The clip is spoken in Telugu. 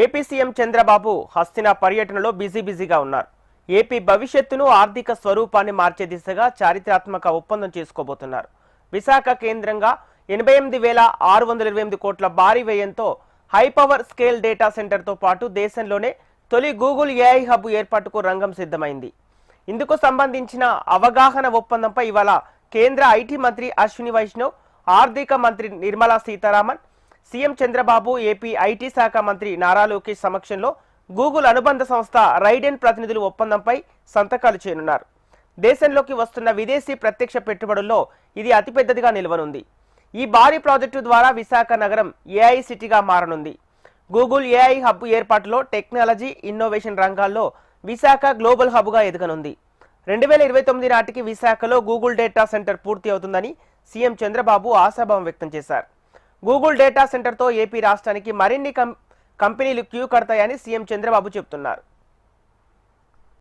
ఏపీ సీఎం చంద్రబాబు హస్తినా పర్యటనలో బిజీగా ఉన్నారు. ఏపీ భవిష్యత్తును ఆర్థిక స్వరూపాన్ని మార్చే దిశగా చారిత్రాత్మక ఒప్పందం చేసుకోబోతున్నారు. విశాఖ కేంద్రంగా 88,628 కోట్ల భారీ వ్యయంతో హై పవర్ స్కేల్ డేటా సెంటర్తో పాటు దేశంలోనే తొలి గూగుల్ ఏఐ హబ్ ఏర్పాటుకు రంగం సిద్ధమైంది. ఇందుకు సంబంధించిన అవగాహన ఒప్పందంపై ఇవాళ కేంద్ర ఐటీ మంత్రి అశ్విని వైష్ణవ్, ఆర్థిక మంత్రి Nirmala Sitharaman, CM Chandrababu, AP IT శాఖ మంత్రి నారా లోకేష్ సమక్షంలో గూగుల్ అనుబంధ సంస్థ రైడెన్ ప్రతినిధులు ఒప్పందంపై సంతకాలు చేయనున్నారు. దేశంలోకి వస్తున్న విదేశీ ప్రత్యక్ష పెట్టుబడుల్లో ఇది అతిపెద్దదిగా నిలవనుంది. ఈ భారీ ప్రాజెక్టు ద్వారా విశాఖ నగరం ఏఐ సిటీగా మారనుంది. గూగుల్ ఏఐ హబ్ ఏర్పాటులో టెక్నాలజీ, ఇన్నోవేషన్ రంగాల్లో విశాఖ గ్లోబల్ హబ్గా ఎదగనుంది. 2029 నాటికి విశాఖలో గూగుల్ డేటా సెంటర్ పూర్తి అవుతుందని సీఎం చంద్రబాబు ఆశాభావం వ్యక్తం చేశారు. గూగుల్ డేటా సెంటర్తో ఏపీ రాష్ట్రానికి మరిన్ని కంపెనీలు క్యూ కడతాయని సీఎం చంద్రబాబు చెబుతున్నారు.